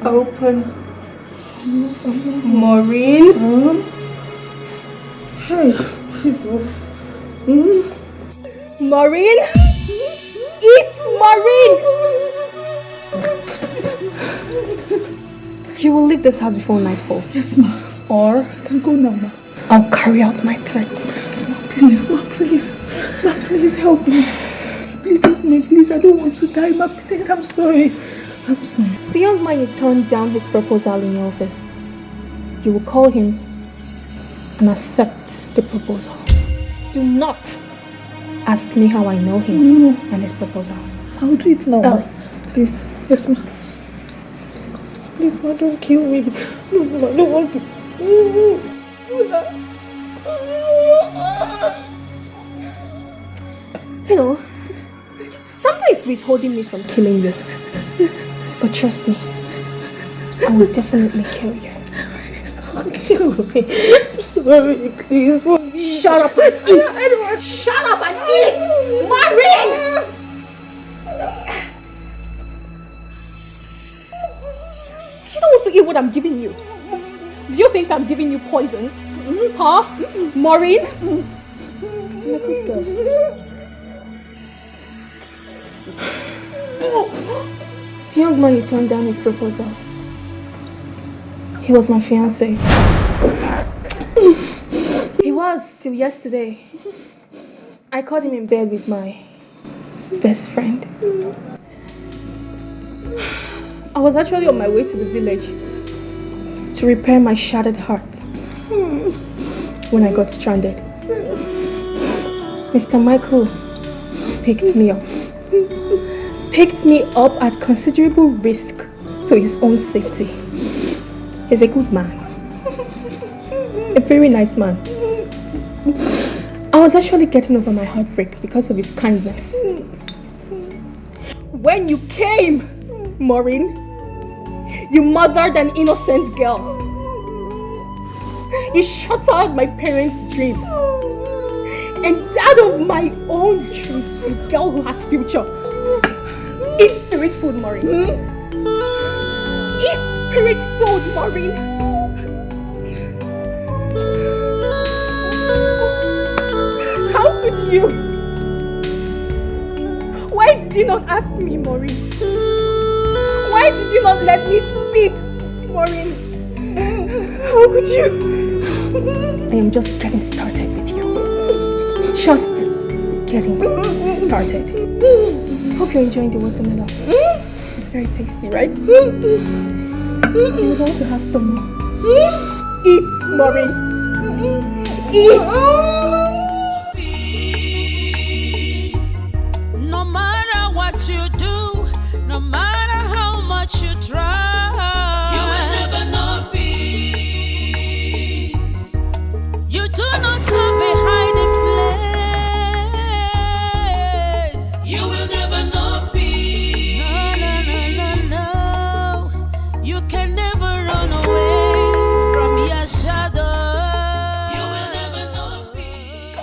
Open. Maureen. Hey, Jesus. Maureen. It's Maureen. You will leave this house before nightfall. Yes, ma. Or I can go now, ma. I'll carry out my threats. Yes, ma, please, ma, please. Ma, please help me. Please help me, please. I don't want to die, ma, please. I'm sorry. I'm sorry. The young man you turned down his proposal in your office. You will call him and accept the proposal. Do not ask me how I know him and his proposal. I'll do it now, Else. ma. Please. Yes, ma. Please, ma, don't kill me. No, I don't want to. You know, something is withholding me from killing you. But trust me, I will definitely kill you. Don't kill me. I'm sorry, please. Shut up and eat! Shut up and eat! Maureen! You don't want to eat what I'm giving you. Do you think I'm giving you poison? Huh? Maureen? You're a good girl. The young man you turned down his proposal. He was my fiancé. He was till yesterday. I caught him in bed with my best friend. I was actually on my way to the village to repair my shattered heart when I got stranded. Mr. Micheal picked me up. Picked me up at considerable risk to his own safety. He's a good man. A very nice man. I was actually getting over my heartbreak because of his kindness. When you came, Maureen, you murdered an innocent girl. You shattered my parents' dream. And that of my own dream, a girl who has future. Eat spirit food, Maureen. Eat spirit food, Maureen. How could you? Why did you not ask me, Maureen? Why did you not let me speak, Maureen? How could you? I am just getting started with you. Just getting started. Hope you're enjoying the watermelon. It's very tasty, right? You want to have some more? Eat, Maureen. Eat. No matter what you do, no matter how much you try, you will never know peace. You do not have a hiding place. You will never know peace. No. You can never run away from your shadow. You will never know peace.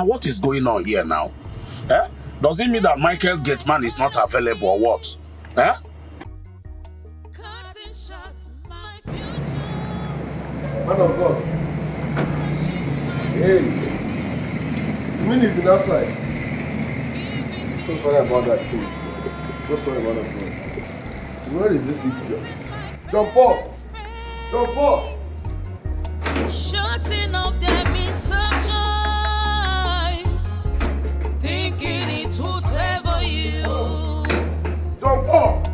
What is going on here now? Does it mean that Micheal Gateman is not available or what? Man of God. Hey. You mean you've been outside? So sorry about that, please. So sorry about that, bro. Where is this idiot? Jump up! Jump up! Shutting up them in some joy, thinking it would favor you. Jump up!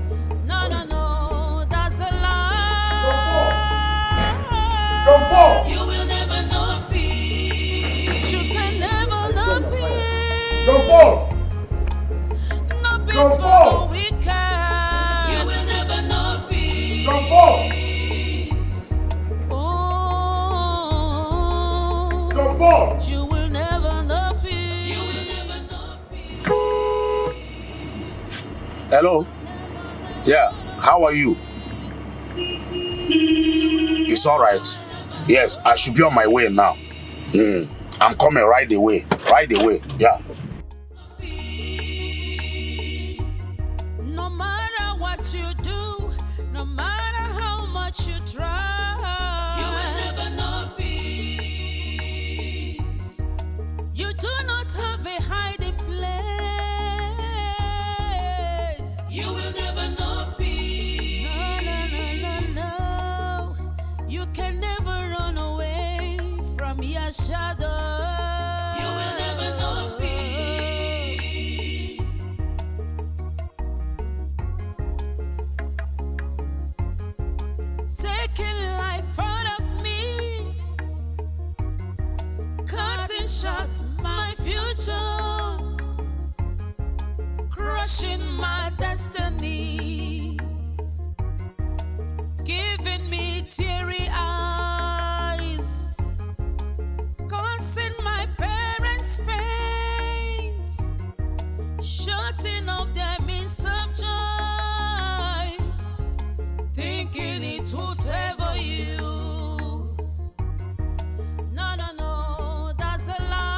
No, that's a lie. Jump up! You will never know peace. You can never know peace. Jump up! No peace Jump for up! the wicked. You will never know peace. Jump up! Oh, Jump up! you will never know peace. You will never know peace. Hello? Yeah, how are you? It's alright. Yes, I should be on my way now. I'm coming right away. Yeah. your shadow. You will never know peace. Taking life out of me, cutting shots my future, crushing my destiny, giving me teary eyes, causing my parents pains, shutting up their means of joy, thinking it would favor you. No, no, no, that's a lie.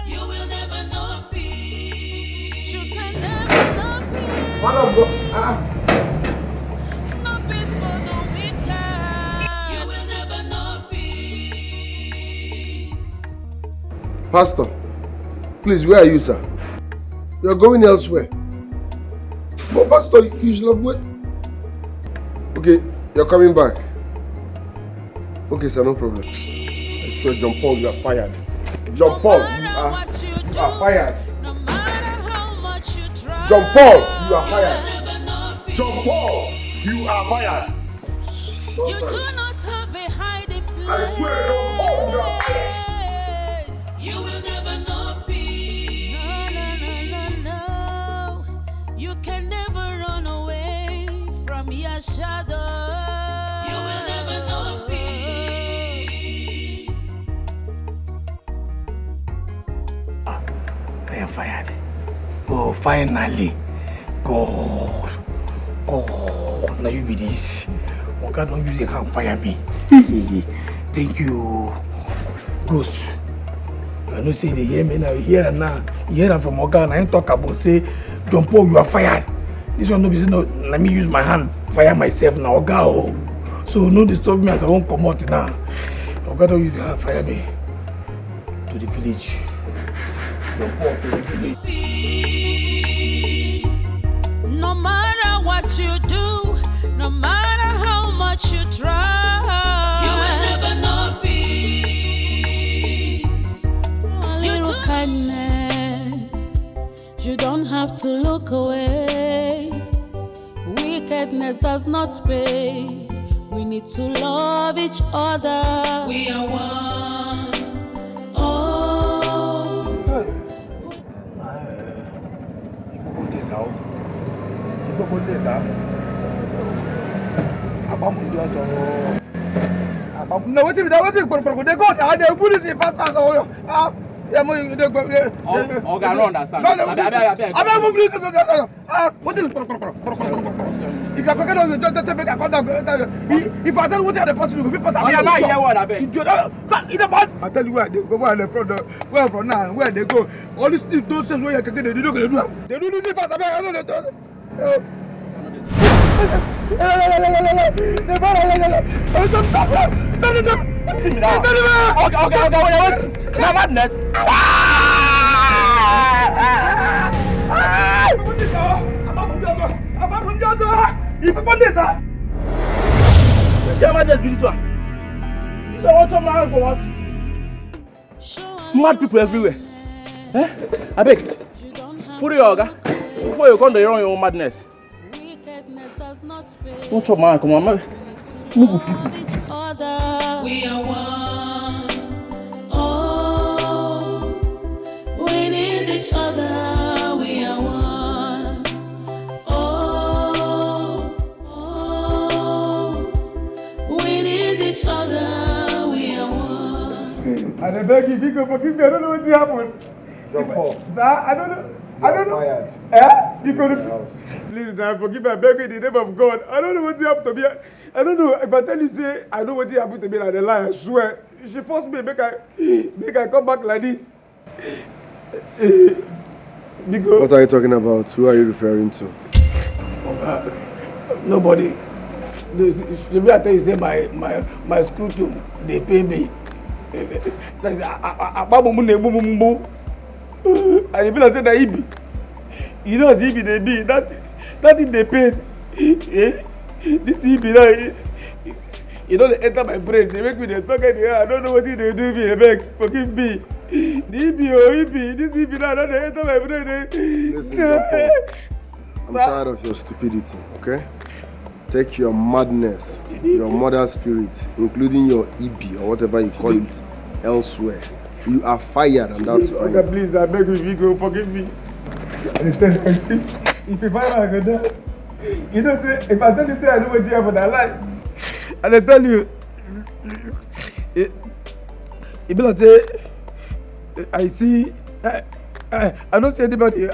You will never know peace. You can never know peace. No peace for the wicked. You will never know peace. Pastor, please, where are you, sir? You're going elsewhere. But Pastor, you should have waited. Okay, you're coming back. Okay, sir, no problem. I swear, John Paul, you are fired. John Paul, you are fired. No matter how much you try. John Paul, you are fired. John Paul, you are fired. You do not have a hiding place. I swear, John Paul, you are fired. You will never know peace. No. You can never run away from your shadow. You will never know peace. I am fired. Oh, finally. God. Now you be this. Oh, God, don't use your hand fire me. Thank you. Ghost. I know say they hear me now, hear and now. Hear them from Oga and I ain't talk about say, John Paul, you are fired. This one no be say no, let me use my hand, fire myself now, Oga. Oh. So no disturb me as I won't come out now. Oga don't use your hand, fire me. To the village. John Paul to the village. Peace. No matter what you do, no matter how much you try, you will never know peace. A little kindness, you don't have to look away. Wickedness does not pay. We need to love each other. We are one. Oh. No, what if that was it? They go and they put this in fast. I don't understand. What is if you're talking about the if I tell you what the person you pass, I tell you where they go, where they from, where from now, where they go. All these things don't say where you can get. They do this fast. I don't know. Okay, madness. Which kind of madness be this one? So what to marry for what? Mad people everywhere. I beg. Put it yoga. Before you come to your own madness. What's up, man? Come on, man. Move people. We are one. Oh, we need each other. We are one. Oh, we need each other. We are one. And I beg you, because forgive me. I don't know what happened. John Paul. Sir, I don't know. Fired. Because please, now forgive me. I beg you in the name of God. I don't know what happened to me. I don't know. If I tell you, say I know what happened to me like the lie, I swear. She forced me make I come back like this. Because What are you talking about? Who are you referring to? Nobody. Should I tell you say my school too, they pay me. And if I say that Ibi, you know as Ibi they be, that thing they pay. This Ibi now, You know, they enter my brain. They make me the talk in the air. I don't know what they do me. I beg, forgive me. The EB, this EB now, they enter my brain. Listen, Japan, I'm tired of your stupidity, okay? Take your madness, your mother spirit, including your EB or whatever you call it, elsewhere. You are fired and that's fine. Okay, please, I beg you, go forgive me. Understand? If you find out I go die, you know, say, if I tell you, say I know what you have on that life, and I tell you, it be like say, I see, I don't see anybody,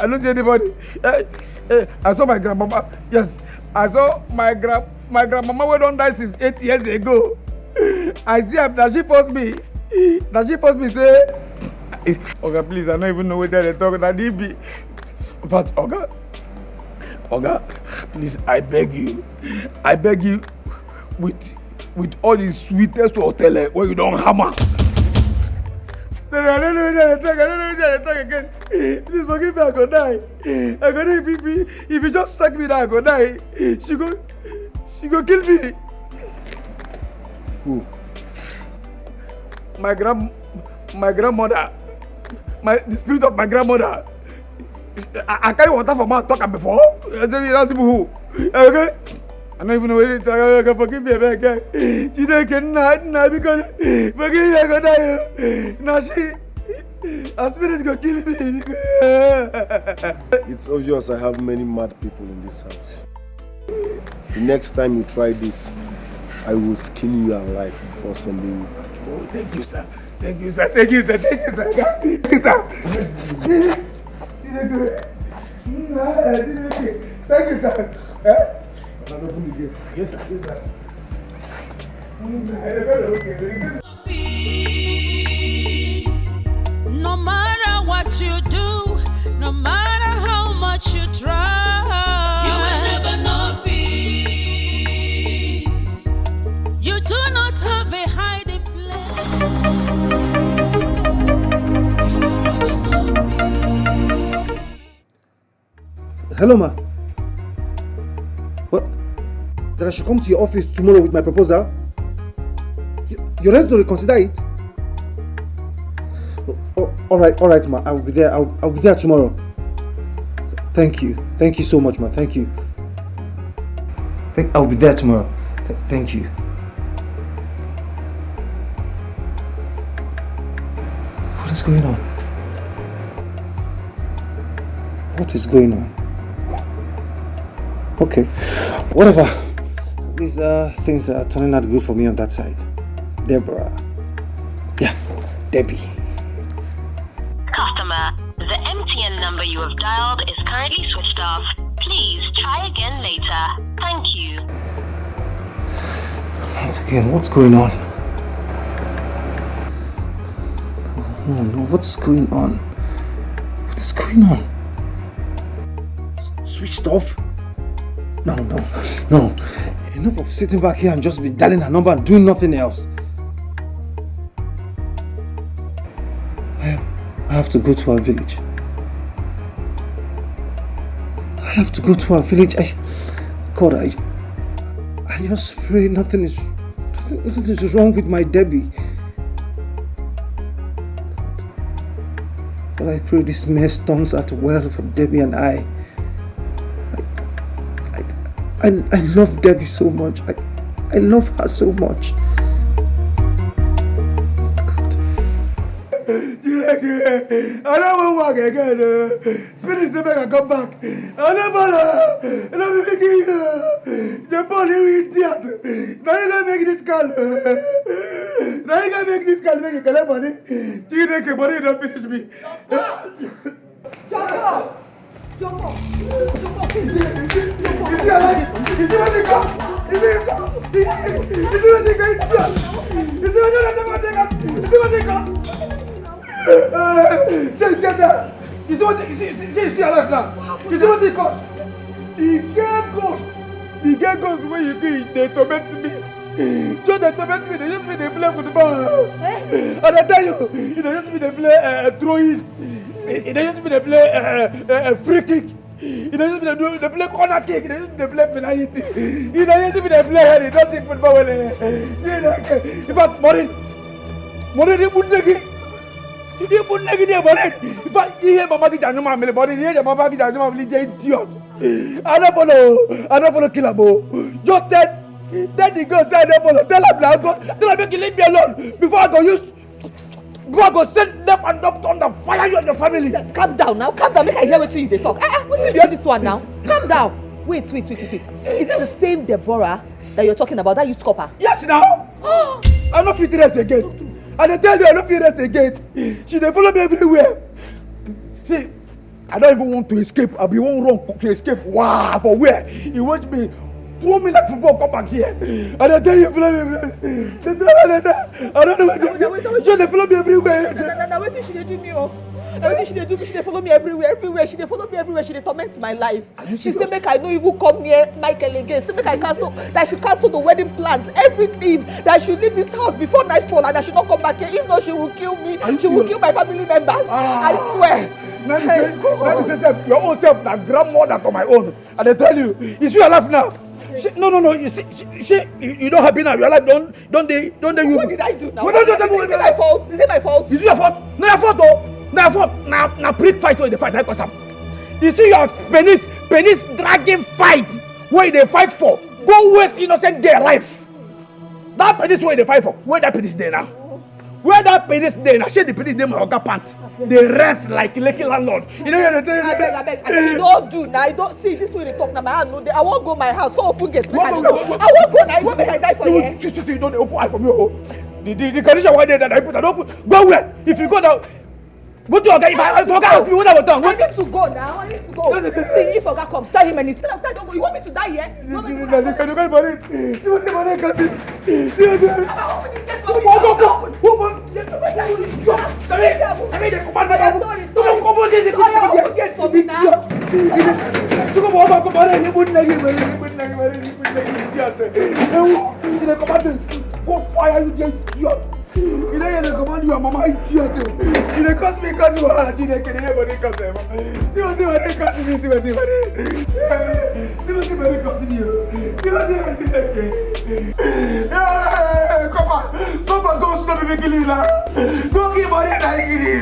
I saw my grandmama, yes, I saw my grandmama who don't die since 8 years ago. I see her, that she forced me, say, okay, please, I don't even know what they're talking about, but, Oga, please, I beg you, with all the sweetest hotel where you don't hammer. I don't know talk again. Please forgive me, I go die. If you just suck me down, I go die. She go kill me. Who? My grandmother. The spirit of my grandmother. I carry water from her talk before. I said, you ask who? Okay? I don't even know what it is. I can forgive me, okay? She cannot because forgive me, I go die. Now her spirit go kill me. It's obvious I have many mad people in this house. The next time you try this, I will skin you alive before sending you. Oh, thank you, sir. Thank you, sir. Thank you, sir. Peace. No matter what you do, no matter how much you try, you will never know peace. You do not have a hiding place. You will never know peace. Hello, ma. What? That I should come to your office tomorrow with my proposal? You're ready to reconsider it? All right, ma. I will be there. I'll be there tomorrow. Thank you so much, ma. Thank you. I'll be there tomorrow. Thank you. What is going on? What is going on? Okay, whatever. These things are turning out good for me on that side. Deborah. Yeah, Debbie. Customer, the MTN number you have dialed is currently switched off. Please try again later. Thank you. Once again, what's going on? Oh no, what's going on? What is going on? Switched off? No. Enough of sitting back here and just be dialing her number and doing nothing else. I have to go to our village. I just pray nothing is wrong with my Debbie. But I pray this mess turns out well for Debbie and I. I love Debbie so much. I love her so much. I don't want to walk again. Spirit say make I come back. I don't make you. Japan, you idiot. Now you gonna make this call. Make you collect money. You take your money and don't finish me. Jump up. Is it what they got? Say that. You see what see alive now? You see what they cost? The game ghost where you do they torment me. So they torment me, they use me, they play football. And I tell you, they use me, they play throwing. They use me, they play free kick. He doesn't even they play corner kick. He doesn't play penalty. He doesn't even play head. He doesn't football well. In fact, Morin, he put again. He put again, Morin. In fact, he hear Mama Kijanuma, Morin, he hear Mama Kijanuma, he idiot. I don't follow Killabo. Just that the girl said I don't follow. Tell her make you leave me alone before I go use. Before I go send them and up on the fire you and your family. Calm down now. Calm down. Make I hear what you they talk. What is beyond this one now? Calm down. Wait. Is it the same Deborah that you're talking about? That used Corper? Yes, now. I don't feel rest again. And I tell you, I don't feel rest again. She they follow me everywhere. See, I don't even want to escape. I'll be one wrong to escape. Wow, for where? You want me? Throw me like football, come back here. And I tell you, follow me. I don't know what to do. They follow me everywhere. Now what she they do me? Now what she they do me? She they follow me everywhere. She they follow me everywhere. She they torment my life. She say make I no even come near Micheal again. Say make I cancel. That she cancel the wedding plans, everything. That I should leave this house before nightfall and I should not come back here. If not, she will kill me. She will kill my family members. I swear. Your own self, that grandmother to my own. And I tell you, is you alive now? No. You see, you don't happy now. You're alive. Don't they? What did I do now? Is it my fault? Is it my fault? Is it your fault? No, your fault though. No, your fault. Now, prick fight where they fight. Like some. You see your penis dragging fight where they fight for. Go waste innocent girl life. That penis where they fight for. Where that penis there now? Where that penis there? Now share the penis there my oga pant. They rest like lucky landlord. You know what I beg. You don't do now. I don't see this way they talk now. I won't go my house. Go open gate. I won't go now. You want me to die for you? You don't open eye from you. The condition why they that I put I don't put. Go where? If you go now. Go to Oga. If I forget ask me what I will tell. I need to go now. I need to go. See if Oga comes, tell him and tell him don't go. You want me to die here? You want me to die? You know you command your mama idiot. You dey cause me cause you are you dey kill anybody cause them. See what they cause me. Come go stop me killing now. Go kill body and I kill you.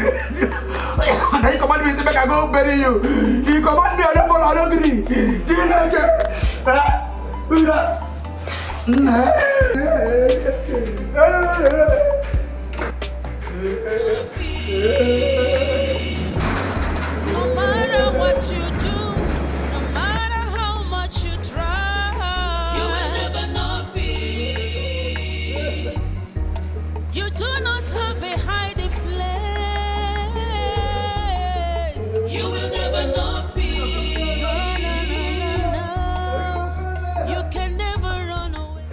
Now you command me to make I go bury you. You command me I don't follow I don't agree. Do you know No matter what you do, no matter how much you try, you will never know peace. You do not have a hiding place. You will never know peace. No. You can never run away.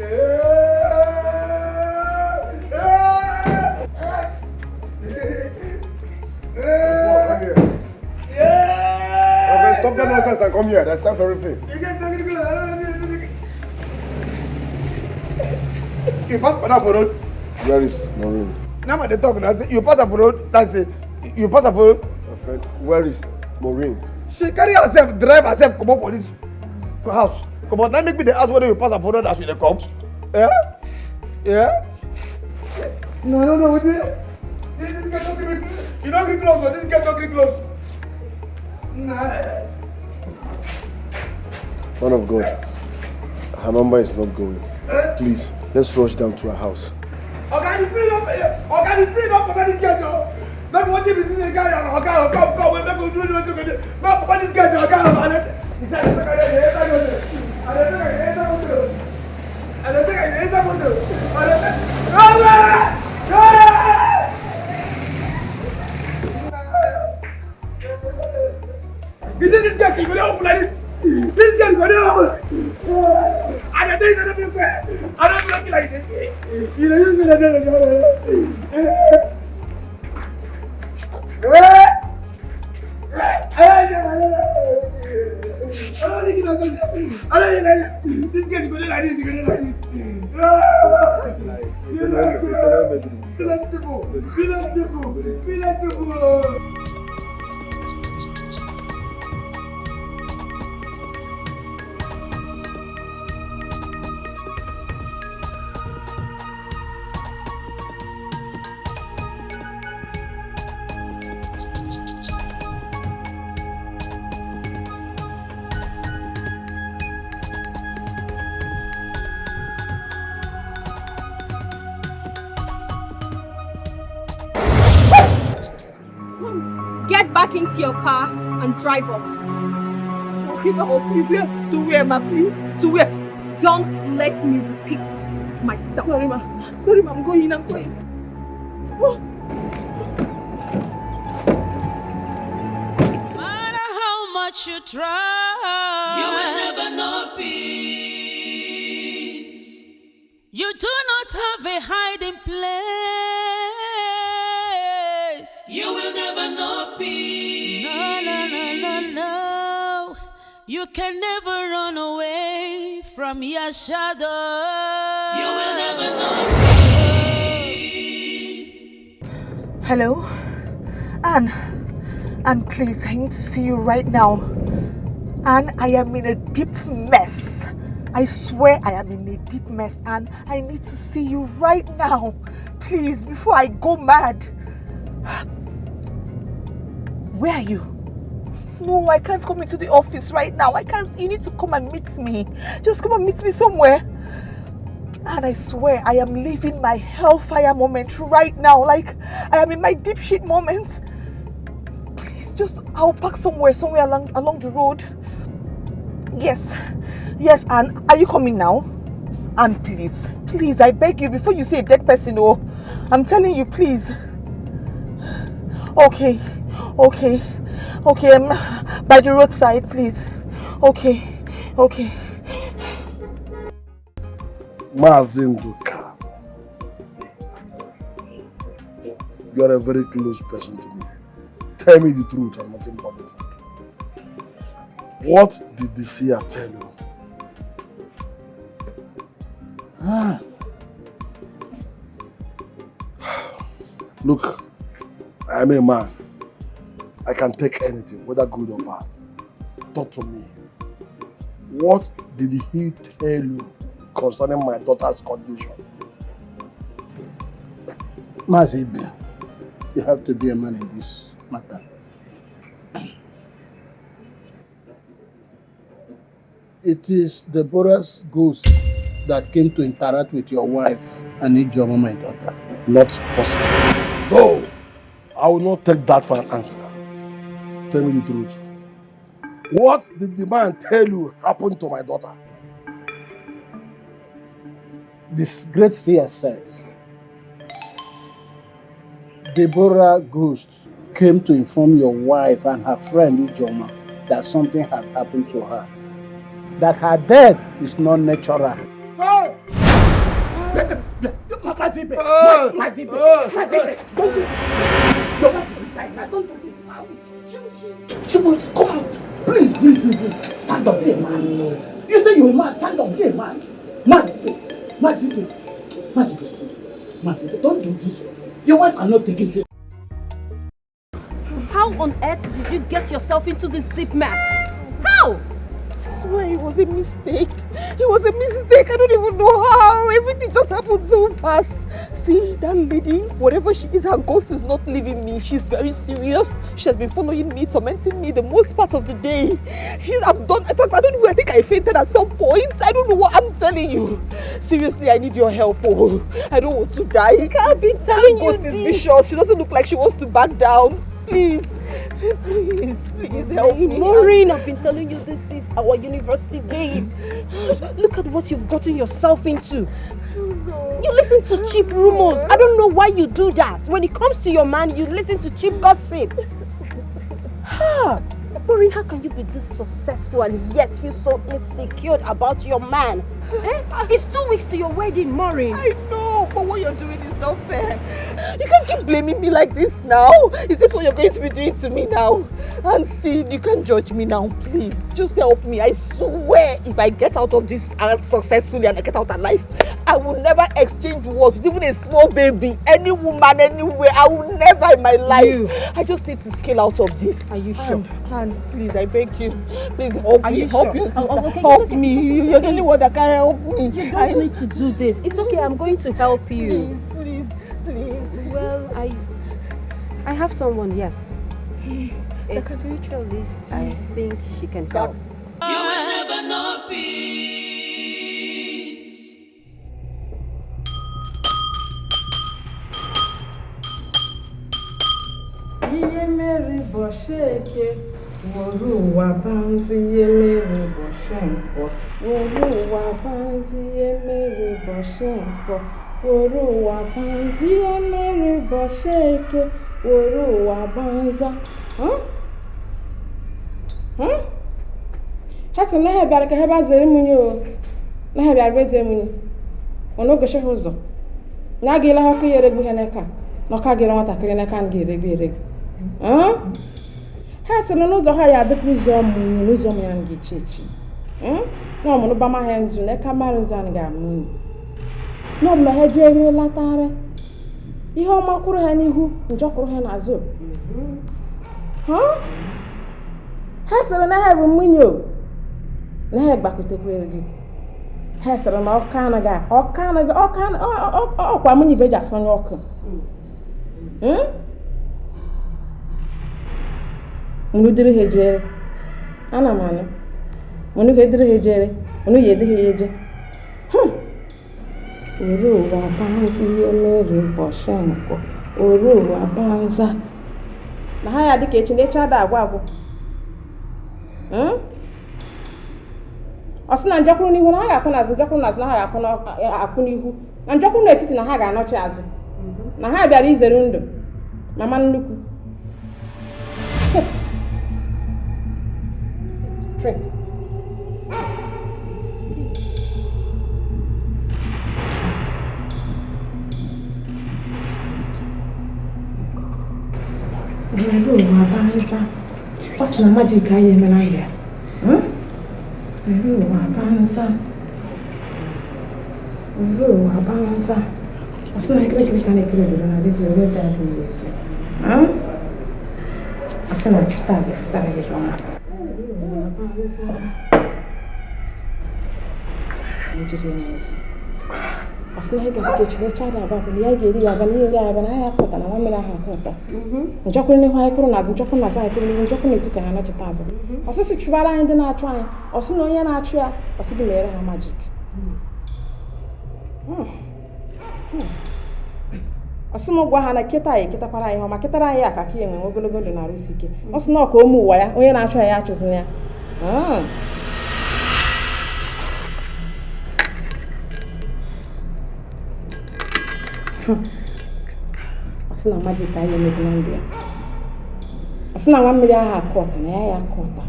Okay, stop that nonsense and come here. That's time for everything. You pass for that for road. Where is Maureen? Now they talk now. You pass for road. That's it. You pass for road. My friend, where is Maureen? She carry herself, drive herself, come up for this house. Come on, now make me the ask whether you pass for road as you come. Yeah. No. What is it? This guy don't give me. You don't get close. This guy don't get close. Nah. Man of God, her number is not going. Please, let's rush down to her house. Okay, this speed up. Okay, this guy though. Maybe what if this is a guy and okay, come. We're not going to do what you're going to do. But this guy okay, you see this guy can go open like this? This guy can go open. And the things that don't be fair. I don't look like this. You know, use me like that. This guy is going like this. back into your car and drive off. Okay, oh, please, to where, ma, please? To where? Don't let me repeat myself. Sorry, ma. Sorry, ma, I'm going. Oh. Matter how much you try, you will never know peace. You do not have a hiding place. You will never know peace. No. You can never run away from your shadow. You will never know peace. Hello? Anne, please, I need to see you right now. Anne, I am in a deep mess. I swear I am in a deep mess, Anne. I need to see you right now. Please, before I go mad. Where are you? No, I can't come into the office right now. I can't. You need to come and meet me. Just come and meet me somewhere. And I swear I am living my hellfire moment right now. Like I am in my deep shit moment. Please, I'll park somewhere along the road. Yes, Anne. Are you coming now? Anne, please, I beg you, before you say a dead person, oh, I'm telling you, please. Okay, by the roadside, please. Okay. Mazinduka, you are a very close person to me. Tell me the truth and nothing but the truth. What did the seer tell you? Look, I am a man. I can take anything, whether good or bad. Talk to me. What did he tell you concerning my daughter's condition? Mazibe, you have to be a man in this matter. It is Deborah's ghost that came to interact with your wife and Ijoma, my daughter. Not possible. No, I will not take that for an answer. Tell me the truth. What did the man tell you happened to my daughter? This great seer said, Deborah Ghost came to inform your wife and her friend Ijoma that something had happened to her. That her death is not natural. Hey! Mazibe, don't do it. Your wife is inside now. Don't do it now. She will come out. Please. Stand up, be a man. You say you're a man. Stand up, be a man. Mazibe, don't do this. Your wife cannot take it. How on earth did you get yourself into this deep mess? How? I swear it was a mistake. I don't even know how. Everything just happened so fast. See, that lady, whatever she is, her ghost is not leaving me. She's very serious. She has been following me, tormenting me the most part of the day. In fact, I think I fainted at some point. I don't know what I'm telling you. Seriously, I need your help. Oh, I don't want to die. I've been telling you this. Her ghost is vicious. She doesn't look like she wants to back down. Please help me. Maureen, I've been telling you this is our university days. Look at what you've gotten yourself into. You listen to cheap rumors. I don't know why you do that. When it comes to your man, you listen to cheap gossip. Maureen, how can you be this successful and yet feel so insecure about your man? It's 2 weeks to your wedding, Maureen. I know, but what you're doing is not fair. You can't keep blaming me like this now. Is this what you're going to be doing to me now? And see, you can't judge me now, please. Just help me. I swear, if I get out of this successfully and I get out alive, I will never exchange words with even a small baby, any woman, anywhere. I will never in my life. I just need to scale out of this. Are you sure? And please, I beg you. Please help me. Help me. Okay, help me. You're the only one that can help me. You don't need to do this. It's okay. I'm going to help you. Please. Well, I have someone, yes. A spiritualist. I think she can help. You will never know peace. Iye mere bosheke. Woru wabanzi ye mere boshenko. Woru wabanzi ye mere boshenko. Woru wabanzi ye mere bosheke. Woru wabanza. Hasa na hebiara ka heba zere munyi o. Na hebiara beze munyi. Ono go shehu zo. Na gila ha ku yere gbu heneka. No ka gira nwata kire neka ngire bi ere. Hasa no zo ha ya de kuzo munyi no zo ya ngi chechi. No mo no ba ma henzu neka marinzan ga munyi. No me he je latare. Ihe ọma kwuru ha n'ihu, njọ kwuru ha n'azụ. Ha sịrị na ha bụ nwunye o. Na ha gbakwutekwere gị. Ha sịrị na ọka anaghị ọkwa nwunye ibe ji asọnye ọkụ. Munu dịrị ha ejere. Ana m anụ. Munu ha edịrị ha ejere. Munu ya edịghị ya eje. Uru wabanzi ye mere boshenko. Uru wabanza. Na ha ya dịka echi na-eche ada agwa. Ọ sị na njọkwuru n'ihu na ha ga-akwụ n'azụ, njọkwuru n'azụ na ha ga-akwụ n'ihu. Na njọkwuru n'etiti na ha ga-anọchi azụ. Na ha bịara izere ndụ. Mama nnukwu. Drink. Uru wabanza. What's the magic I am in here? Uru wabanza. Uru wabanza. What's the magic I can do? I did the way that we use it. What's the magic start? Uru wabanza. Asna hega kechile chada baba ni yageri yabani yabana yakota na mamela hakota njokuru ni hwa ikuru nazo njokuru na sai ikuru njokuru ni tete hana chitaza osisi chubara ndi na atwa osi no onye na atwa osi gi mere ha magic osi mo gwa ha na kita ye kita kwara ye ho makitara ye akaka ye nwe ogologo ndo na rusike osi no ka omu uwa ya onye na atwa ya achuzina ya Asina magic aye mezinambia. Asina nwammiri aha akọta na ya akọta.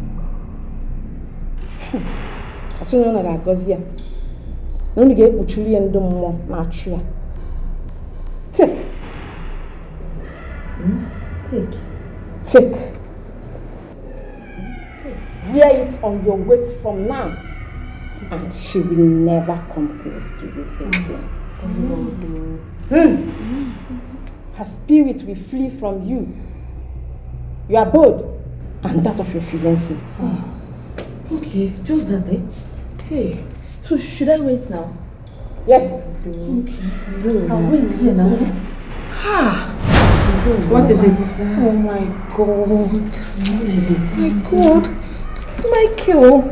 Asina na ga-agọzi ya. Unu ga-ekpuchiri ya ndị mmụọ na-achụ ya. Take. Wear it on your waist from now. And she will never come close to you again. Her spirit will flee from you, your abode, and that of your fiancé. Okay, just that, eh? Hey, so should I wait now? Yes. Okay. I'll wait here now. What is it? Oh my God. What is it? My God. It's Micheal.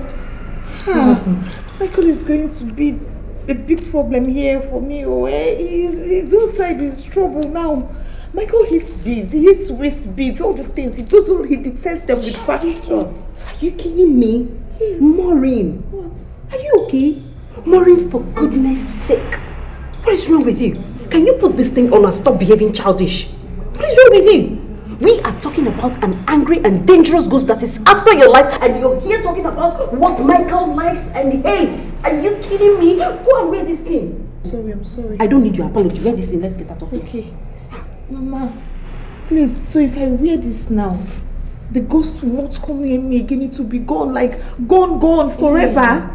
Micheal is going to be a big problem here for me. His own side is trouble now. Micheal hates beads, he hates waist beads, all these things. He detests them with passion. Are you kidding me? Yes. Maureen. What? Are you okay? Maureen, for goodness sake. What is wrong with you? Can you put this thing on and stop behaving childish? What is wrong with you? We are talking about an angry and dangerous ghost that is after your life, and you're here talking about what Micheal likes and hates. Are you kidding me? Go and wear this thing. I'm sorry. I don't need your apology. Wear this thing. Let's get out of here. Okay. Mama, please, so if I wear this now, the ghost will not come near me again. It will be gone, like gone forever.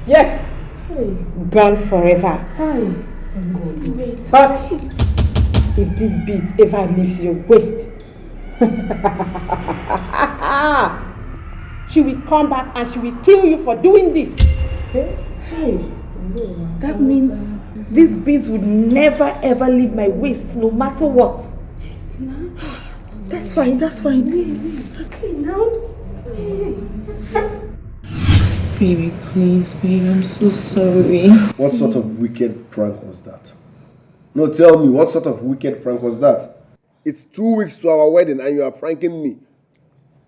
Yes. Hey. Gone forever. Hi. But if this bead ever leaves your waist, she will come back and she will kill you for doing this. Hey. That means these beads would never ever leave my waist, no matter what. Yes, ma'am. That's fine. Okay, now. Baby, please, baby, I'm so sorry. What sort of wicked prank was that? No, tell me, what sort of wicked prank was that? It's 2 weeks to our wedding and you are pranking me.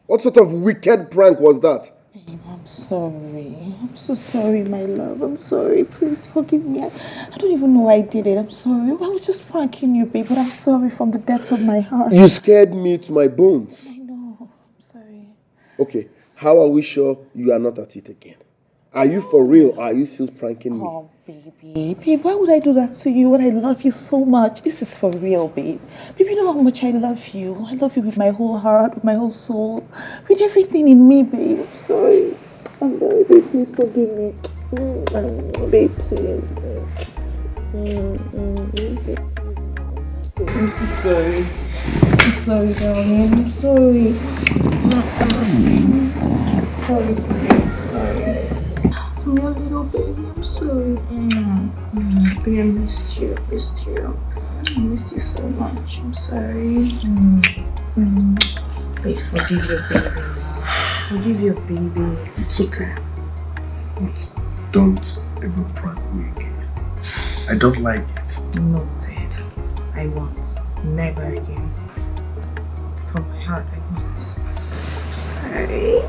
What sort of wicked prank was that? Babe, I'm sorry. I'm so sorry, my love. I'm sorry. Please forgive me. I don't even know why I did it. I'm sorry. I was just pranking you, babe, but I'm sorry from the depths of my heart. You scared me to my bones. I know. I'm sorry. Okay, how are we sure you are not at it again? Are you for real or are you still pranking me? Oh, baby. Babe, why would I do that to you when I love you so much? This is for real, babe. Babe, you know how much I love you. I love you with my whole heart, with my whole soul, with everything in me, babe. I'm sorry. I'm sorry, babe. Please forgive me. Babe, please. I'm so sorry. I'm so sorry, darling. I'm sorry. Sorry, babe. Sorry. I'm your little baby. I'm sorry. Babe, I missed you. I missed you. I missed you so much. I'm sorry. Babe, forgive your baby. Forgive your baby. It's okay. But don't ever prank me again. I don't like it. Noted. I won't. Never again. From my heart, I won't. I'm sorry.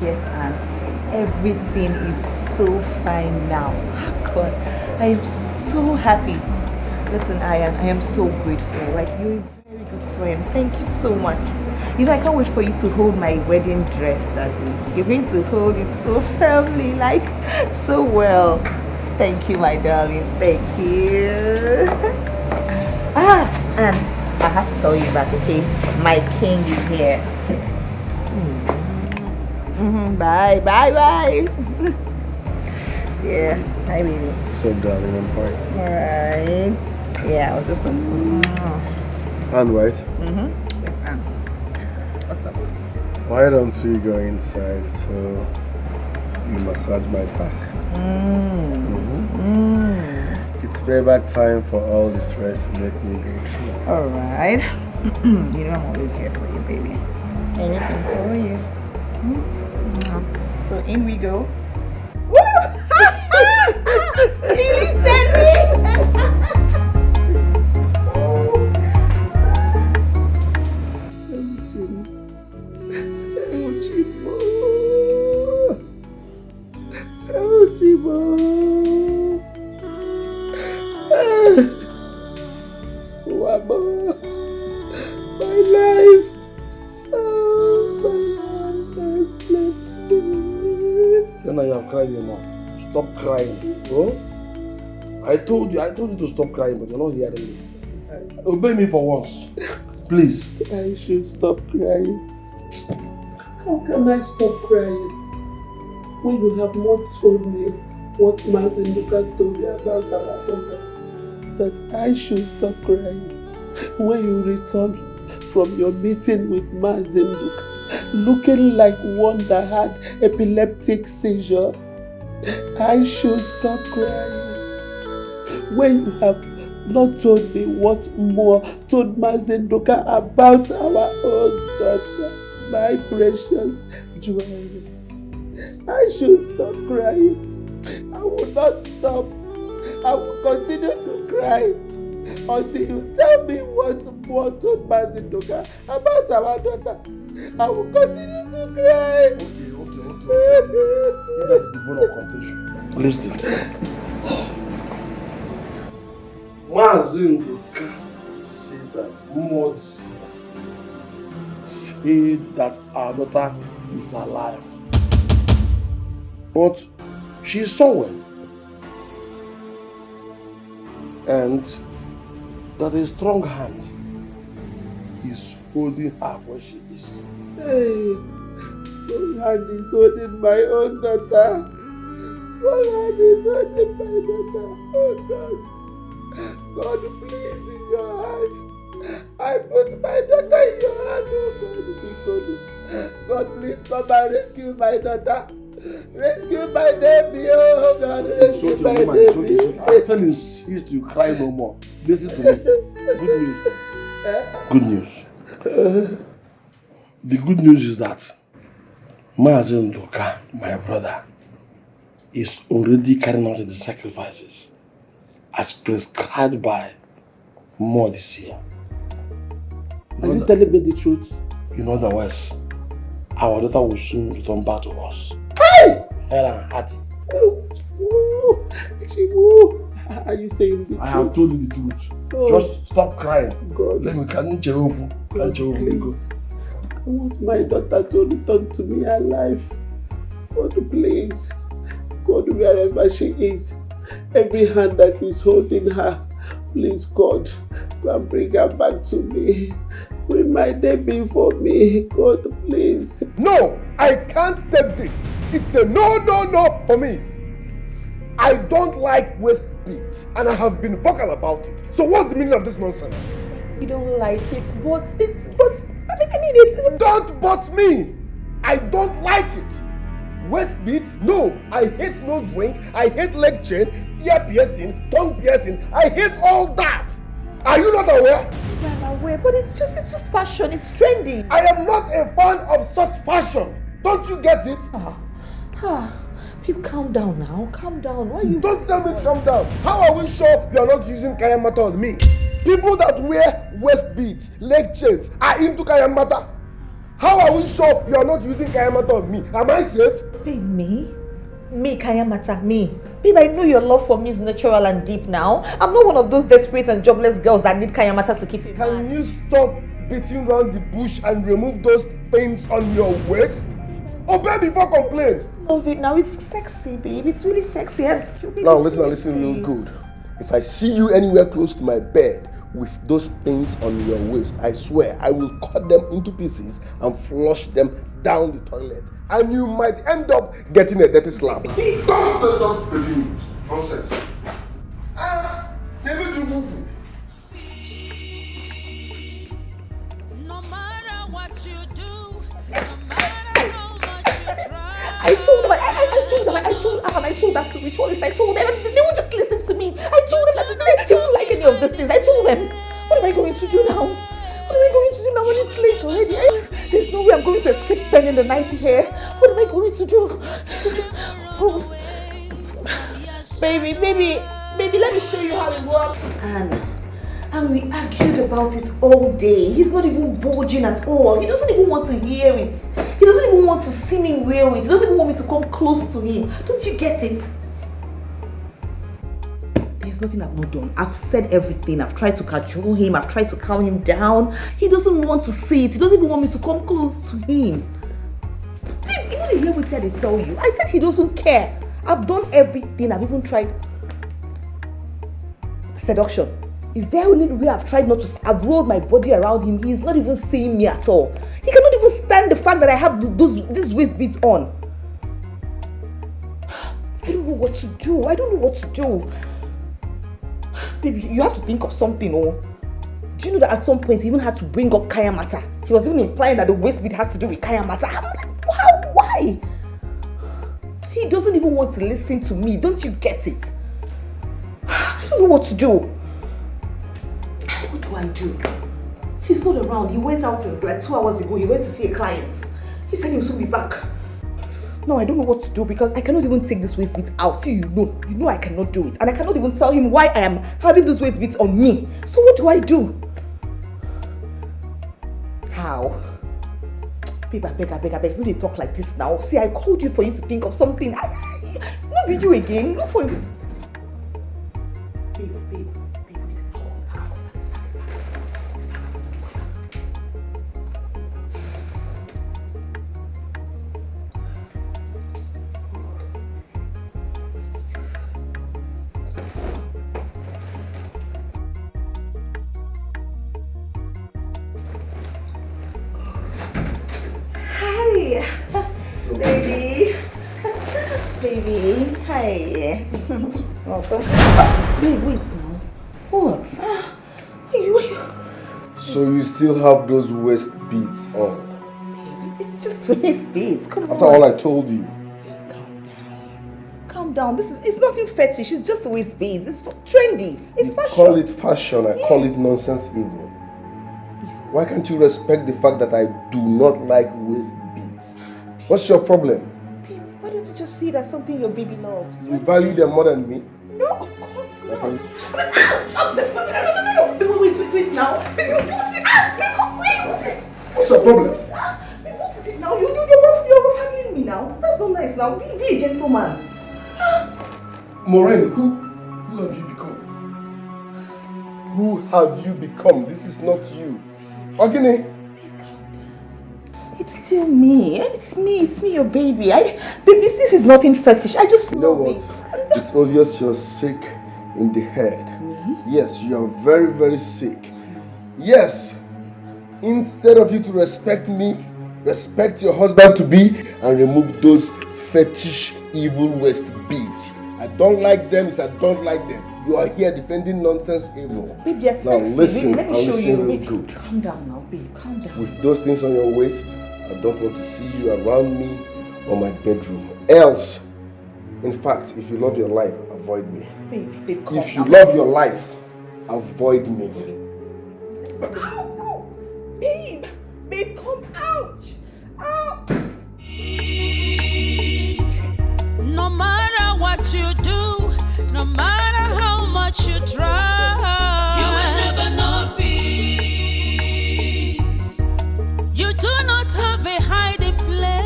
Yes, Anne. Everything is so fine now. God, I am so happy. Listen, I am so grateful. Like, you're a very good friend. Thank you so much. You know, I can't wait for you to hold my wedding dress that day. You're going to hold it so firmly, like, so well. Thank you, my darling. Thank you. And I had to call you back, okay? My king is here. Bye. Yeah, hi, baby. So, darling, I'm fine. Alright. Yeah, I was just Anne, right? Yes, Anne. What's up? Why don't we go inside so you massage my back? It's payback time for all the stress you make me go through. Alright. You know I'm always here for you, baby. Anything for you. So in we go. Really sent me. My life. Then I have cried enough. Stop crying. Oh? I told you to stop crying, but you're not hearing me. Obey me for once. Please. I should stop crying. How can I stop crying when you have not told me what Mazinduka told me about our daughter? That I should stop crying when you return from your meeting with Mazinduka, looking like one that had epileptic seizure. I should stop crying when you have not told me what more told Mazinduka about our own daughter, my precious Joy. I should stop crying. I will not stop. I will continue to cry until you tell me what more told Mazinduka about our daughter. I will continue to cry. Okay. If that's the bone of contention. Listen. Mazinduka said that Mod said that our daughter is alive. But she's somewhere. And that a strong hand is holding her where she is. Hey, strong hand is holding my own daughter. Strong hand is holding my daughter. Oh God. God, please, in your hand. I put my daughter in your hand. Oh God, God, please come and rescue my daughter. Rescue my baby, oh God, rescue my baby. I still insist you cry no more. Listen to me. Good news. The good news is that Mazinduka, my brother, is already carrying out the sacrifices as prescribed by more this year. Are you telling me the truth? In other words, our daughter will soon return back to us. Hey! Head and hearty. Are you saying the truth? I have told you the truth. Oh. Just stop crying. God. Let me can Jehovah. Please. I want my daughter to return to me alive. God, please. God, wherever she is, every hand that is holding her, please, God, go and bring her back to me. Remind me for me. God, please. No, I can't take this. It's a no for me. I don't like waist beads and I have been vocal about it. So what's the meaning of this nonsense? You don't like it, but I mean it's... Don't but me! I don't like it. Waist beads? No. I hate nose ring, I hate leg chain, ear piercing, tongue piercing. I hate all that. Are you not aware? I'm aware, but it's just fashion, it's trendy. I am not a fan of such fashion. Don't you get it? People, calm down now, calm down. Why you... Don't tell me to calm down. How are we sure you are not using kayamata on me? People that wear waist beads, leg chains are into kayamata. How are we sure you are not using kayamata on me? Am I safe? Babe, me, kayamata, me. Babe, I know your love for me is natural and deep now. I'm not one of those desperate and jobless girls that need kayamata to keep it. Can you stop beating around the bush and remove those things on your waist? Obey before complain. Love it now, it's sexy, babe. It's really sexy. Now listen real good. If I see you anywhere close to my bed with those things on your waist, I swear I will cut them into pieces and flush them down the toilet. And you might end up getting a dirty slap. Don't believe it. Nonsense. Never do movie. No matter what you do, no matter how much you try. I told that spiritualist, I told them, and they would just listen to me. I told them, they don't like any of these things. I told them, what am I going to do now? What am I going to do now when it's late already? There's no way I'm going to escape spending the night here. What am I going to do? Oh. Baby, let me show you how it works. And we argued about it all day. He's not even budging at all. He doesn't even want to hear it. He doesn't even want to see me wear it. He doesn't even want me to come close to him. Don't you get it? There's nothing I've not done. I've said everything. I've tried to cajole him. I've tried to calm him down. He doesn't want to see it. He doesn't even want me to come close to him. Babe, you know the hear what they tell you. I said he doesn't care. I've done everything. I've even tried seduction. Is there any way I've tried not to? I've rolled my body around him. He's not even seeing me at all. He cannot even stand the fact that I have this waist beads on. I don't know what to do. Baby, you have to think of something, oh. Do you know that at some point he even had to bring up kayamata? He was even implying that the waist bead has to do with kayamata. I'm like, how? Why? He doesn't even want to listen to me. Don't you get it? I don't know what to do. What do I do? He's not around. He went out like 2 hours ago. He went to see a client. He said he'll soon be back. No, I don't know what to do because I cannot even take this waist bead out. You know I cannot do it. And I cannot even tell him why I am having this waist bead on me. So what do I do? How? Babe, I beg. Don't they talk like this now? See, I called you for you to think of something. Not with you again. Not for you. Babe. Baby, hi. Welcome. Babe, wait now. What? So you still have those waist beads on? Baby, it's just waist beads. Come on. After all I told you. Calm down. It's nothing fetish. It's just waist beads. It's trendy. It's fashion. Call it fashion. I call it nonsense evil. Why can't you respect the fact that I do not like waist beads? What's your problem? What don't you just see it as something your baby loves? You value them more than me? No, of course not. No. Wait now. Baby, wait. What's your problem? Baby, what is it now? You're handling me now. That's not nice now. Be a gentleman. Maureen, who have you become? Who have you become? This is not you. Ogini. It's still me. It's me, your baby. Baby, this is nothing fetish. I just know what? It's obvious you're sick in the head. Yes, you are very, very sick. Yes. Instead of you to respect me, respect your husband to be, and remove those fetish evil west beads. I don't like them, I don't like them. You are here defending nonsense evil. Babe, you're sexy. Now listen, babe, let me show you. real Babe, good. Calm down now, babe. Calm down. With those things on your waist, I don't want to see you around me or my bedroom. Else, in fact, if you love your life, avoid me. Babe, calm if you down. love your life, avoid me. Ow! Babe, come out! Ow! No matter what you do, no matter how much you try, you will never know peace. You do not have a hiding place.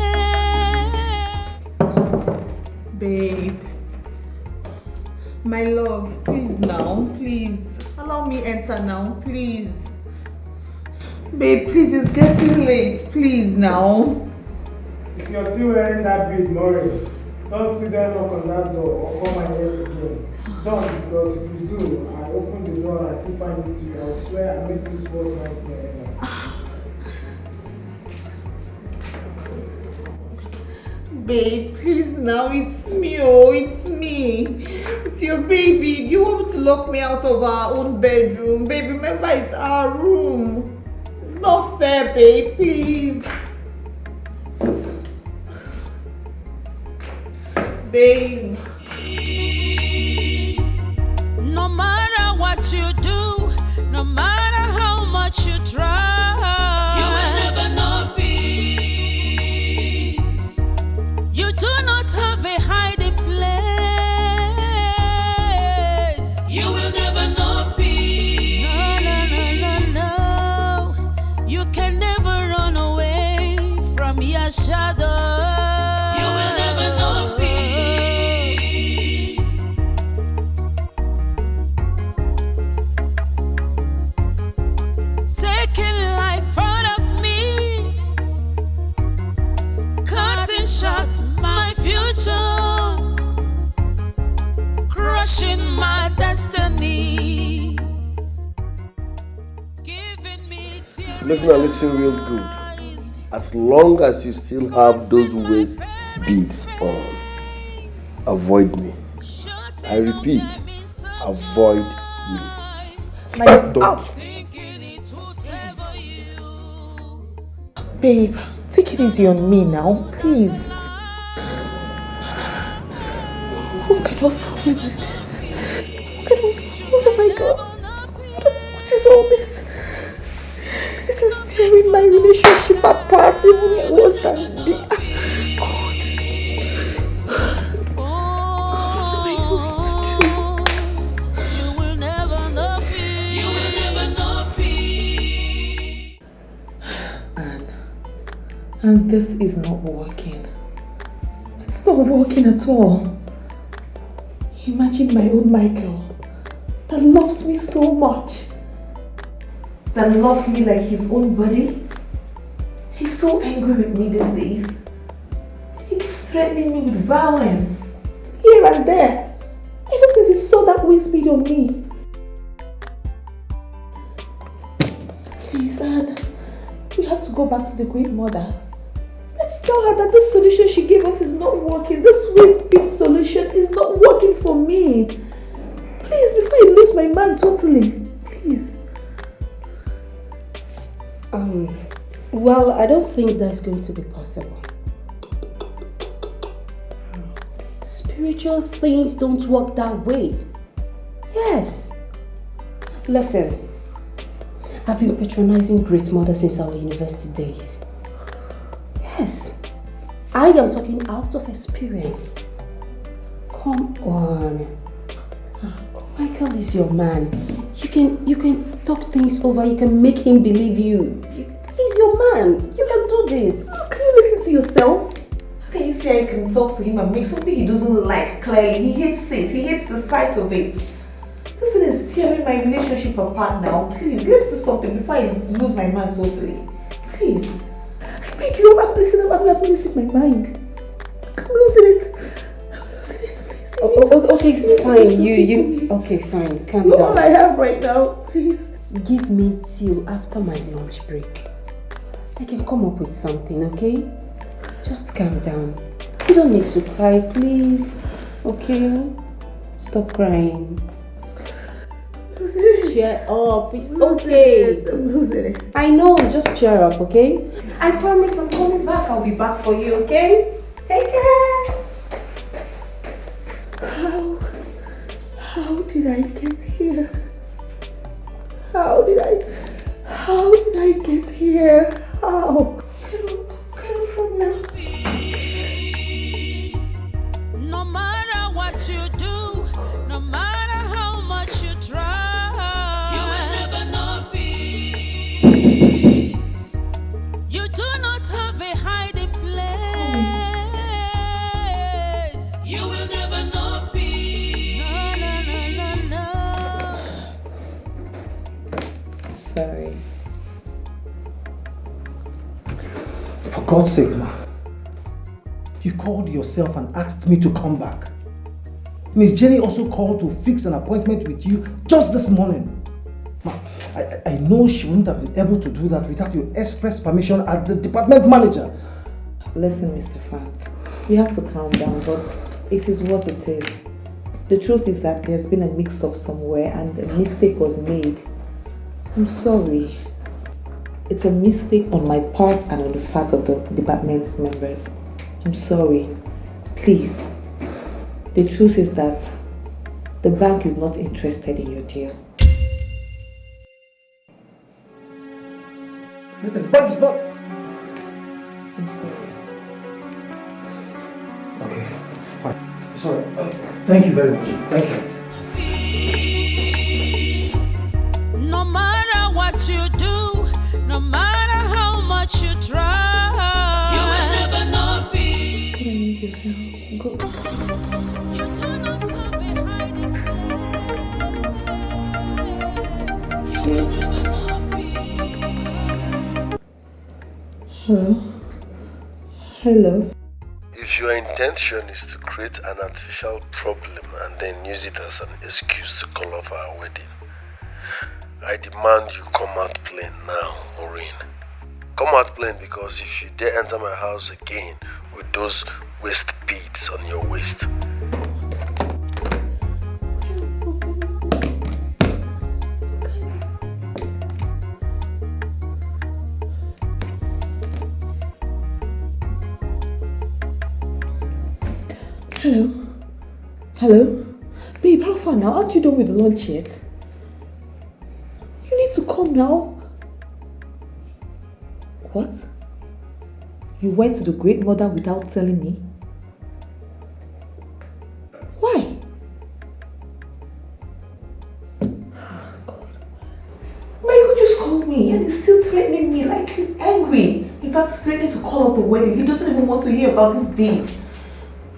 Babe, my love, please now, please. Allow me enter now, please. Babe, please, it's getting late. Please now. If you're still wearing that bead, Maureen, don't sit there, knock on that door or call my name again. Don't, because if you do, I open the door and I still find it to you. I swear I make this worst nightmare ever. Babe, please now, it's me, oh, it's me. It's your baby. Do you want me to lock me out of our own bedroom? Babe, remember it's our room. It's not fair, babe, please. Babe. No matter what you do, no matter how much you try, you will never know peace. You do not have a hiding place. You will never know peace. No. You can never run away from your shadow. You will never know peace. Taking life out of me, cutting shots my future, crushing my destiny. Listen and listen real good. As long as you still have those waist beads on, avoid me. I repeat, avoid me. Don't. Babe, take it easy on me now, please. What kind of problem is this? What have I done? What is all this? This is tearing my relationship apart even worse than the... And this is not working. It's not working at all. Imagine my own Micheal that loves me so much. That loves me like his own body. He's so angry with me these days. He keeps threatening me with violence. Here and there. Ever since he saw that waist bead on me. Please, Anne. We have to go back to the Great Mother. Let's tell her that this solution she gave us is not working. This waist bead solution is not working for me. Please, before I lose my man totally. Please. Well, I don't think that's going to be possible. Spiritual things don't work that way. Yes. Listen. I've been patronizing Great Mother since our university days. Yes. I am talking out of experience. Come on. Micheal is your man. You can talk things over. You can make him believe you. He's your man. You can do this. Can you listen to yourself? How can you say I can talk to him and make something he doesn't like clearly? He hates it. He hates the sight of it. This thing is tearing my relationship apart now. Please, let's do something before I lose my mind totally. Please. I beg you, I'm losing my mind. I'm losing it. Okay, fine. Okay, fine. Calm down. All I have right now, please. Give me till after my lunch break. I can come up with something, okay? Just calm down. You don't need to cry, please. Okay? Stop crying. Cheer up. It's okay. I'm losing it. I know. Just cheer up, okay? I promise I'm coming back. I'll be back for you, okay? Take care. How did I get here? How did I get here? How? No matter what you do, no matter how much you try, you will never know peace. You do not have a hiding place. You will never know peace. No. Sorry. For God's sake, ma. You called yourself and asked me to come back. Miss Jenny also called to fix an appointment with you just this morning. Ma, I know she wouldn't have been able to do that without your express permission as the department manager. Listen, Mr. Frank, you have to calm down, but it is what it is. The truth is that there's been a mix-up somewhere and a mistake was made. I'm sorry. It's a mistake on my part and on the part of the department's members. I'm sorry. Please. The truth is that the bank is not interested in your deal. The bank is not. I'm sorry. Okay, fine. Sorry. Thank you very much. Thank you. No matter what you do, no matter how much you try, you will never know peace. I need your help. Go. You do not have a hiding place. You will never know peace. Hello? Hello? If your intention is to create an artificial problem and then use it as an excuse to call off our wedding, I demand you come out plain now, Maureen. Come out plain, because if you dare enter my house again with those waist beads on your waist. Hello? Hello? Babe, how far now? Aren't you done with the lunch yet? You need to come now. What? You went to the Great Mother without telling me? Why? Oh, God. Michael just called me and he's still threatening me like he's angry. In fact, he's threatening to call up the wedding. He doesn't even want to hear about this bead.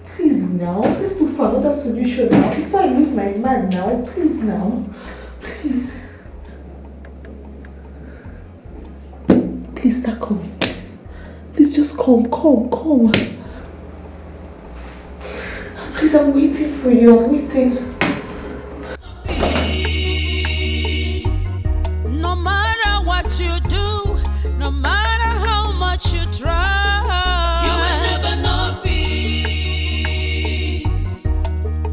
Please now, let's look for another solution now. Before I lose my mind now, please now. Please. Please start coming, please. Please just come. Please, I'm waiting for you, I'm waiting. No matter what you do, no matter how much you try, you will never know peace.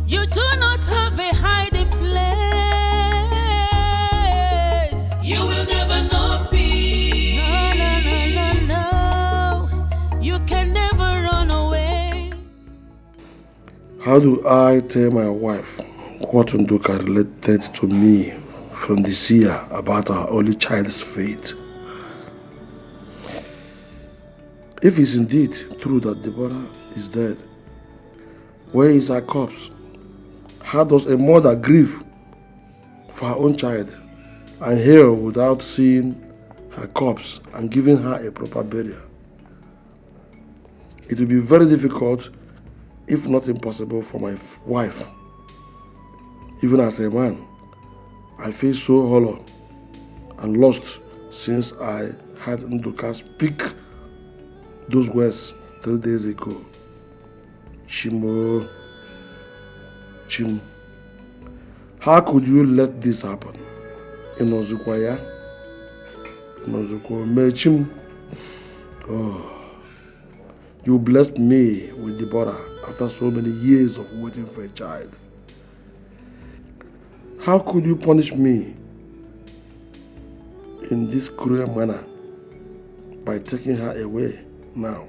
You do not have a hiding place. You will never know peace. No. You can never run away. How do I tell my wife what Nduka related to me from this year about our only child's fate? If it's indeed true that Deborah is dead, where is her corpse? How does a mother grieve for her own child and heal without seeing her corpse and giving her a proper burial? It will be very difficult, if not impossible, for my wife. Even as a man, I feel so hollow and lost since I had Nduka speak those words 3 days ago. Chimo, Chim, how could you let this happen? Inozukwaya, Inozukwa Mechim. Oh, you blessed me with Deborah after so many years of waiting for a child. How could you punish me in this cruel manner by taking her away now,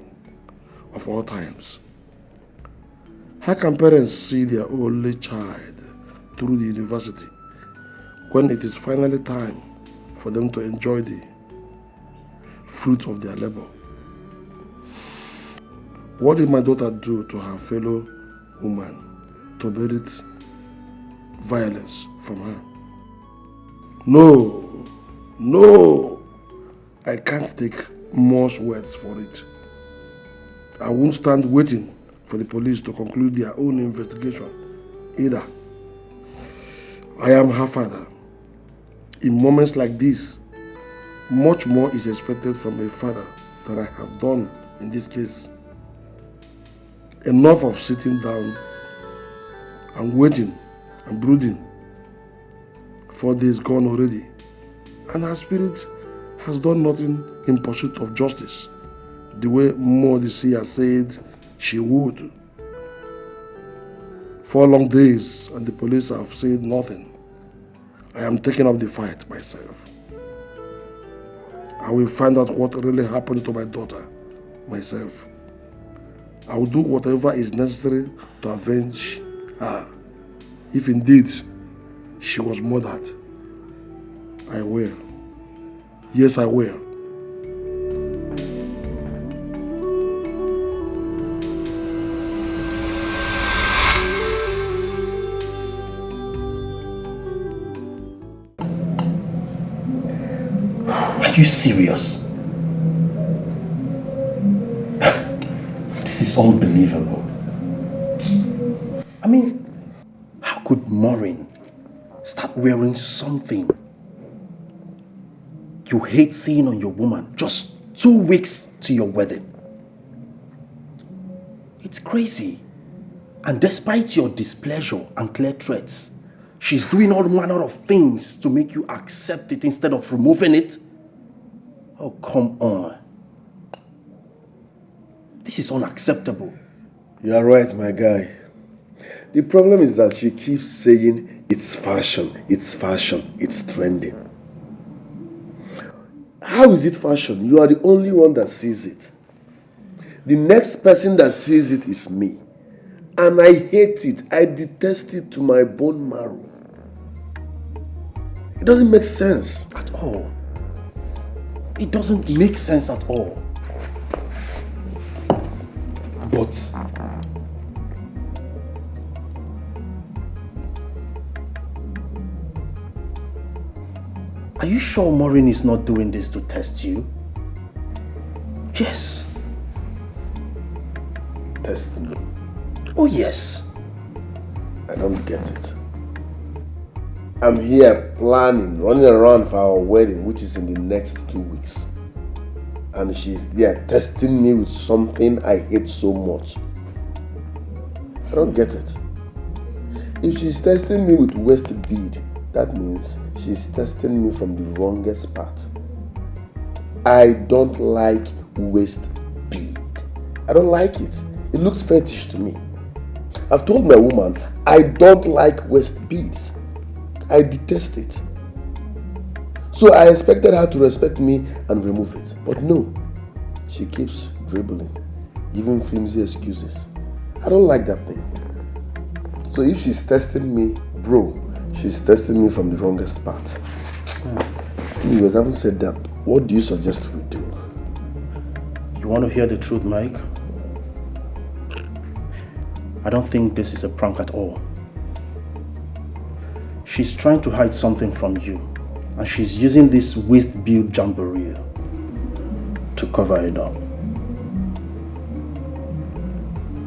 of all times? How can parents see their only child through the university when it is finally time for them to enjoy the fruits of their labor? What did my daughter do to her fellow woman to merit violence from her? No, I can't take more words for it. I won't stand waiting for the police to conclude their own investigation either. I am her father. In moments like this, much more is expected from a father than I have done in this case. Enough of sitting down and waiting and brooding. 4 days gone already, and her spirit has done nothing in pursuit of justice, the way Modisia said she would. 4 long days and the police have said nothing. I am taking up the fight myself. I will find out what really happened to my daughter myself. I will do whatever is necessary to avenge her. If indeed she was murdered, I will. Yes, I will. Are you serious? This is unbelievable. I mean, how could Maureen start wearing something you hate seeing on your woman just 2 weeks to your wedding? It's crazy. And despite your displeasure and clear threats, she's doing all manner of things to make you accept it instead of removing it. Oh, come on. This is unacceptable. You are right, my guy. The problem is that she keeps saying it's fashion, it's trending. How is it fashion? You are the only one that sees it. The next person that sees it is me. And I hate it. I detest it to my bone marrow. It doesn't make sense. At all. It doesn't make sense at all. But are you sure Maureen is not doing this to test you? Yes. Test me? Oh yes. I don't get it. I'm here planning, running around for our wedding, which is in the next 2 weeks. And she's there testing me with something I hate so much. I don't get it. If she's testing me with waist bead, that means she's testing me from the wrongest part. I don't like waist bead. I don't like it. It looks fetish to me. I've told my woman I don't like waist beads. I detest it. So I expected her to respect me and remove it. But no, she keeps dribbling, giving flimsy excuses. I don't like that thing. So if she's testing me, bro, she's testing me from the wrongest part. Anyways, I haven't said that. What do you suggest we do? You want to hear the truth, Mike? I don't think this is a prank at all. She's trying to hide something from you, and she's using this waist bead jamboree to cover it up.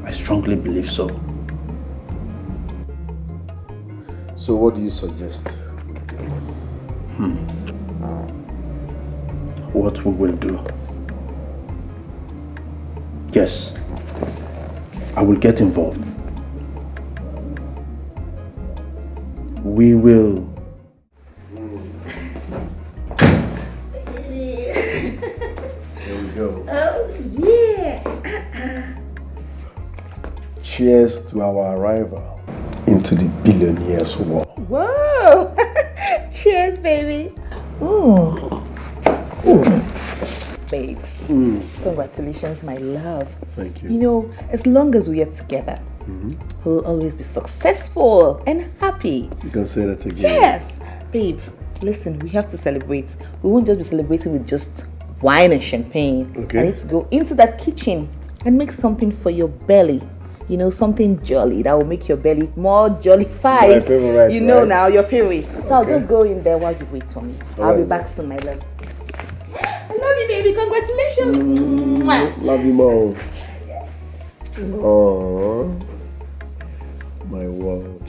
I strongly believe so. So what do you suggest? What we will do? Yes, I will get involved. We will. There we go. Oh, yeah. Cheers to our arrival into the billionaire's world. Whoa! Cheers, baby. Babe, congratulations, my love. Thank you. You know, as long as we are together, we'll always be successful and happy. You can say that again. Yes! Babe, listen, we have to celebrate. We won't just be celebrating with just wine and champagne. Okay. I need to go into that kitchen and make something for your belly. You know, something jolly that will make your belly more jollified. My favorite, you know right? now, your favorite. So I'll just go in there while you wait for me. I'll be back soon, my love. I love you, baby. Congratulations. Love you, Mom. Oh, my world.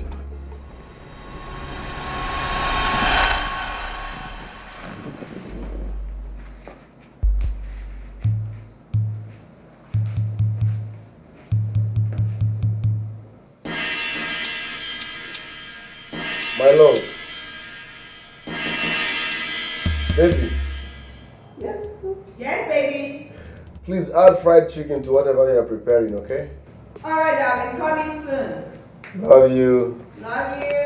My love. Baby. Yes. Yes, baby. Please add fried chicken to whatever you are preparing, okay? All right, darling. Coming soon. Love you. Love you.